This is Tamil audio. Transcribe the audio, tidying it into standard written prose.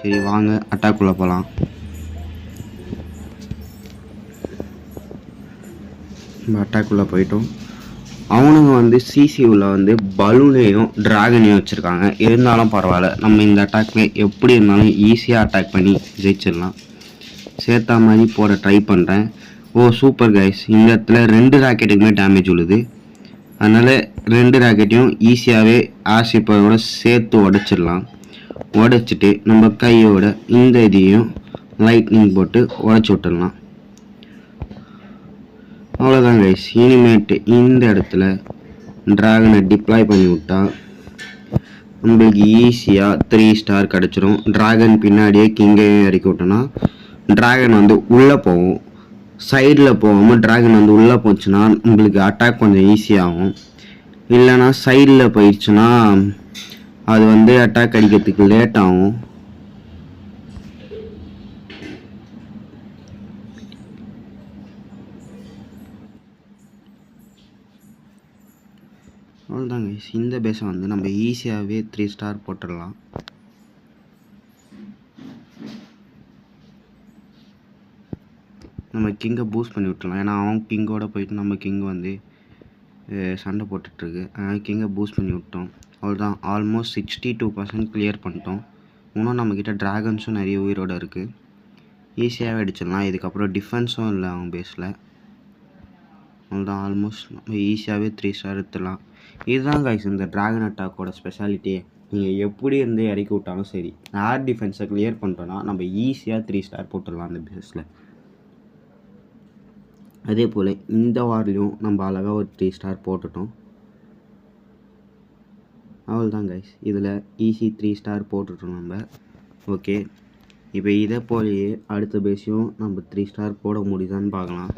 சரி வாங்க அட்டாக்குள்ளே போகலாம். நம்ம அட்டாக்குள்ளே போயிட்டோம். அவனுங்க வந்து சிசியூவில் பலூனையும் ட்ராகனையும் வச்சுருக்காங்க. இருந்தாலும் பரவாயில்ல, நம்ம இந்த அட்டாக்மே எப்படி இருந்தாலும் ஈஸியாக அட்டாக் பண்ணி ஜெயிச்சிடலாம். சேர்த்தா மாதிரி போட ட்ரை பண்ணுறேன். சூப்பர் கைஸ், இந்த இடத்துல 2 ராக்கெட்டுக்குமே டேமேஜ் விழுது. அதனால் 2 ராக்கெட்டையும் ஈஸியாகவே ஆர்சிப்பரோட சேர்த்து உடச்சிடலாம். உடச்சிட்டு நம்ம கையோட இந்த இதையும் லைட்னிங் போட்டு உடச்சி விட்டுடலாம். அவ்வளோதான் கைஸ். இனிமேட்டு இந்த இடத்துல ட்ராகனை டிப்ளாய் பண்ணி விட்டா நம்மளுக்கு ஈஸியாக 3 ஸ்டார் கிடச்சிரும். ட்ராகன் பின்னாடியே கிங்கையும் இறக்கி விட்டோன்னா ட்ராகன் உள்ளே போகும். சைடில் போகாமல் ட்ராகன் உள்ளே போச்சுன்னா நம்மளுக்கு அட்டாக் கொஞ்சம் ஈஸியாகும். இல்லைனா சைடில் போயிடுச்சுன்னா அது அட்டாக் அடிக்கிறதுக்கு லேட் ஆகும். அவ்வளோதாங்க, இந்த பேஸை நம்ம ஈஸியாகவே 3 ஸ்டார் போட்டுடலாம். நம்ம கிங்கை பூஸ்ட் பண்ணி விட்டுடலாம். ஏன்னா அவன் கிங்கோட போயிட்டு நம்ம கிங் சண்டை போட்டுட்ருக்கு. அதனால் கிங்கை பூஸ்ட் பண்ணி விட்டோம். அவ்வளோதான், ஆல்மோஸ்ட் 62% கிளியர் பண்ணிட்டோம். இன்னும் நம்மக்கிட்ட ட்ராகன்ஸும் நிறைய உயிரோடு இருக்குது. ஈஸியாகவே அடிச்சிடலாம். இதுக்கப்புறம் டிஃபென்ஸும் இல்லை அவன் பேஸில். அவ்வளோதான், ஆல்மோஸ்ட் நம்ம ஈஸியாகவே 3 ஸ்டார் எடுத்துடலாம். இதுதான் கைஸ் இந்த ட்ராகன் அட்டாக்கோட ஸ்பெஷாலிட்டியே. நீங்கள் எப்படி இறக்கி விட்டாலும் சரி, ஏர் டிஃபென்ஸை கிளியர் பண்ணிட்டோன்னா நம்ம ஈஸியாக 3 ஸ்டார் போட்டுடலாம் அந்த பேஸில். அதே போல் இந்த வார்லையும் நம்ம அழகாக ஒரு 3 ஸ்டார் போட்டுட்டோம். அவ்வளோதான் கைஸ், இதில் ஈஸி 3 ஸ்டார் போட்டுட்டோம் நம்ம. ஓகே, இப்போ இதை போலயே அடுத்த பேஸையும் நம்ம 3 ஸ்டார் போட முடியுதான்னு பார்க்கலாம்.